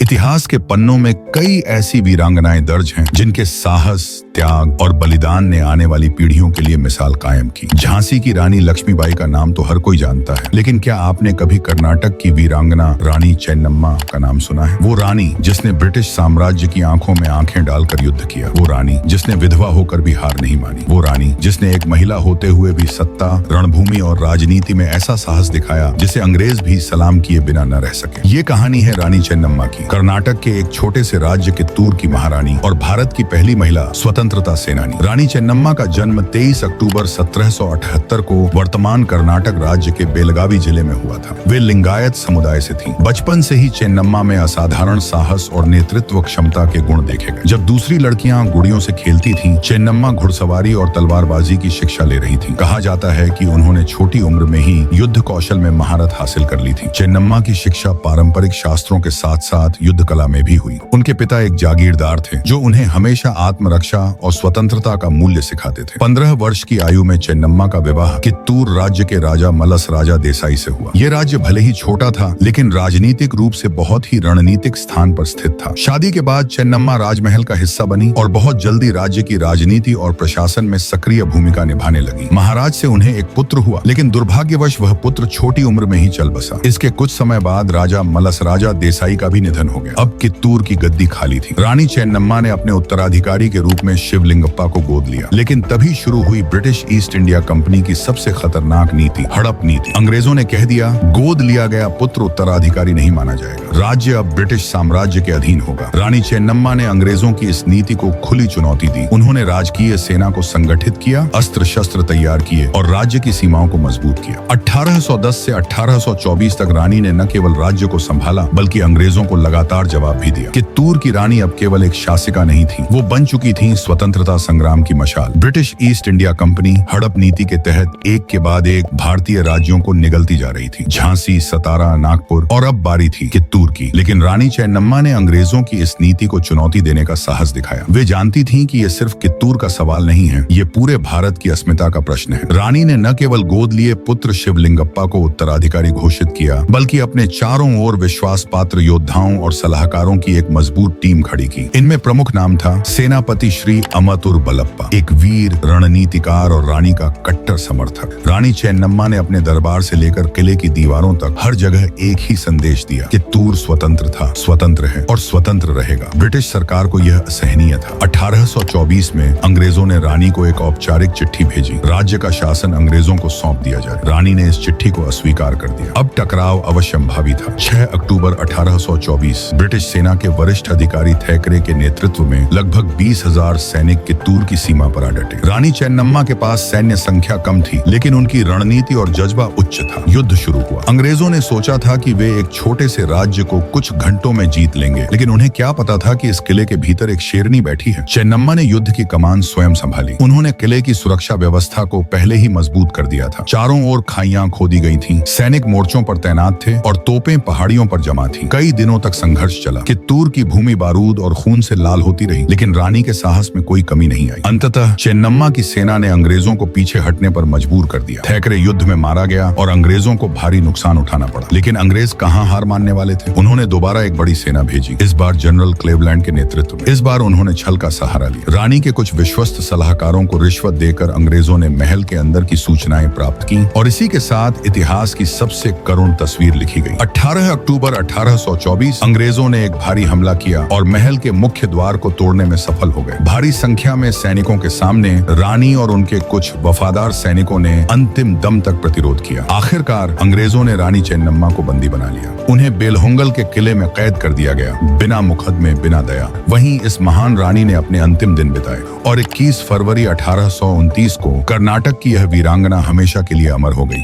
इतिहास के पन्नों में कई ऐसी वीरांगनाएं दर्ज हैं जिनके साहस, त्याग और बलिदान ने आने वाली पीढ़ियों के लिए मिसाल कायम की। झांसी की रानी लक्ष्मीबाई का नाम तो हर कोई जानता है, लेकिन क्या आपने कभी कर्नाटक की वीरांगना रानी चेन्नम्मा का नाम सुना है? वो रानी जिसने ब्रिटिश साम्राज्य की आंखों में आंखें डालकर युद्ध किया, वो रानी जिसने विधवा होकर भी हार नहीं मानी, वो रानी जिसने एक महिला होते हुए भी सत्ता, रणभूमि और राजनीति में ऐसा साहस दिखाया जिसे अंग्रेज भी सलाम किए बिना न रह सके। ये कहानी है रानी चेन्नम्मा की, कर्नाटक के एक छोटे से राज्य कित्तूर की महारानी और भारत की पहली महिला स्वतंत्रता सेनानी। रानी चेन्नम्मा का जन्म 23 अक्टूबर 1778 को वर्तमान कर्नाटक राज्य के बेलगावी जिले में हुआ था। वे लिंगायत समुदाय से थीं। बचपन से ही चेन्नम्मा में असाधारण साहस और नेतृत्व क्षमता के गुण देखे गए। जब दूसरी लड़कियां गुड़ियों से खेलती थीं, चेन्नम्मा घुड़सवारी और तलवारबाजी की शिक्षा ले रही थीं। कहा जाता है कि उन्होंने छोटी उम्र में ही युद्ध कौशल में महारत हासिल कर ली थी। चेन्नम्मा की शिक्षा पारंपरिक शास्त्रों के साथ साथ युद्ध कला में भी हुई। उनके पिता एक जागीरदार थे जो उन्हें हमेशा आत्मरक्षा और स्वतंत्रता का मूल्य सिखाते थे। 15 वर्ष की आयु में चेन्नम्मा का विवाह कित्तूर राज्य के राजा मलस राजा देसाई से हुआ। यह राज्य भले ही छोटा था, लेकिन राजनीतिक रूप से बहुत ही रणनीतिक स्थान पर स्थित था। शादी के बाद चेन्नम्मा राजमहल का हिस्सा बनी और बहुत जल्दी राज्य की राजनीति और प्रशासन में सक्रिय भूमिका निभाने लगी। महाराज से उन्हें एक पुत्र हुआ, लेकिन दुर्भाग्यवश वह पुत्र छोटी उम्र में ही चल बसा। इसके कुछ समय बाद राजा मलस राजा देसाई का भी निधन हो गया। अब कित्तूर की गद्दी खाली थी। रानी चेन्नम्मा ने अपने उत्तराधिकारी के रूप में शिवलिंगप्पा को गोद लिया, लेकिन तभी शुरू हुई ब्रिटिश ईस्ट इंडिया कंपनी की सबसे खतरनाक नीति, हड़प नीति। अंग्रेजों ने कह दिया, गोद लिया गया पुत्र उत्तराधिकारी नहीं माना जाएगा, राज्य अब ब्रिटिश साम्राज्य के अधीन होगा। रानी चेन्नम्मा ने अंग्रेजों की इस नीति को खुली चुनौती दी। उन्होंने राजकीय सेना को संगठित किया, अस्त्र शस्त्र तैयार किए और राज्य की सीमाओं को मजबूत किया। 1810 से 1824 तक रानी ने न केवल राज्य को संभाला, बल्कि अंग्रेजों को लगातार जवाब भी दिया। कित्तूर की रानी अब केवल एक शासिका नहीं थी, वो बन चुकी थी स्वतंत्रता संग्राम की मशाल। ब्रिटिश ईस्ट इंडिया कंपनी हड़प नीति के तहत एक के बाद एक भारतीय राज्यों को निगलती जा रही थी। झांसी, सतारा, नागपुर और अब बारी थी कित्तूर की। लेकिन रानी चेन्नम्मा ने अंग्रेजों की इस नीति को चुनौती देने का साहस दिखाया। वे जानती थीं कि ये सिर्फ कित्तूर का सवाल नहीं है, ये पूरे भारत की अस्मिता का प्रश्न है। रानी ने न केवल गोद लिए पुत्र शिवलिंगप्पा को उत्तराधिकारी घोषित किया, बल्कि अपने चारों ओर विश्वास पात्र योद्धाओं और सलाहकारों की एक मजबूत टीम खड़ी की। इनमें प्रमुख नाम था सेनापति श्री अमतुर बलप्पा, एक वीर रणनीतिकार और रानी का कट्टर समर्थक। रानी चेन्नम्मा ने अपने दरबार से लेकर किले की दीवारों तक हर जगह एक ही संदेश दिया, कित्तूर स्वतंत्र था, स्वतंत्र है और स्वतंत्र रहेगा। ब्रिटिश सरकार को यह असहनीय था। 1824 में अंग्रेजों ने रानी को एक औपचारिक चिट्ठी भेजी, राज्य का शासन अंग्रेजों को सौंप दिया जाए। रानी ने इस चिट्ठी को अस्वीकार कर दिया। अब टकराव अवश्यंभावी था। 6 अक्टूबर 1824 ब्रिटिश सेना के वरिष्ठ अधिकारी थैकरे के नेतृत्व में लगभग 20,000 सैनिक कित्तूर की सीमा पर आ डटे। रानी चेन्नम्मा के पास सैन्य संख्या कम थी, लेकिन उनकी रणनीति और जज्बा उच्च था। युद्ध शुरू हुआ। अंग्रेजों ने सोचा था कि वे एक छोटे से राज्य को कुछ घंटों में जीत लेंगे, लेकिन उन्हें क्या पता था कि इस किले के भीतर एक शेरनी बैठी है। चेन्नम्मा ने युद्ध की कमान स्वयं संभाली। उन्होंने किले की सुरक्षा व्यवस्था को पहले ही मजबूत कर दिया था। चारों ओर खाइयां खोदी गई थीं, सैनिक मोर्चों पर तैनात थे और तोपें पहाड़ियों पर जमा थीं। कई दिनों तक संघर्ष चला। कित्तूर की भूमि बारूद और खून से लाल होती रही, लेकिन रानी के साहस में कोई कमी नहीं आई। अंततः चेन्नम्मा की सेना ने अंग्रेजों को पीछे हटने पर मजबूर कर दिया। थैकरे युद्ध में मारा गया और अंग्रेजों को भारी नुकसान उठाना पड़ा। लेकिन अंग्रेज कहां हार मानने वाले थे। उन्होंने दोबारा एक बड़ी सेना भेजी, इस बार जनरल क्लेवलैंड के नेतृत्व में। इस बार उन्होंने छल का सहारा लिया। रानी के कुछ विश्वस्त सलाहकारों को रिश्वत देकर अंग्रेजों ने महल के अंदर की सूचनाएं प्राप्त की और इसी के साथ इतिहास की सबसे करुण तस्वीर लिखी गई। 18 अक्टूबर 1824 अंग्रेजों ने एक भारी हमला किया और महल के मुख्य द्वार को तोड़ने में सफल हो गए। भारी संख्या में सैनिकों के सामने रानी और उनके कुछ वफादार सैनिकों ने अंतिम दम तक प्रतिरोध किया। आखिरकार अंग्रेजों ने रानी चेन्नम्मा को बंदी बना लिया। उन्हें बेलहोंगल के किले में कैद कर दिया गया, बिना मुकदमे, बिना दया। वहीं इस महान रानी ने अपने अंतिम दिन बिताए और 21 फरवरी 1829 को कर्नाटक की यह वीरांगना हमेशा के लिए अमर हो गई।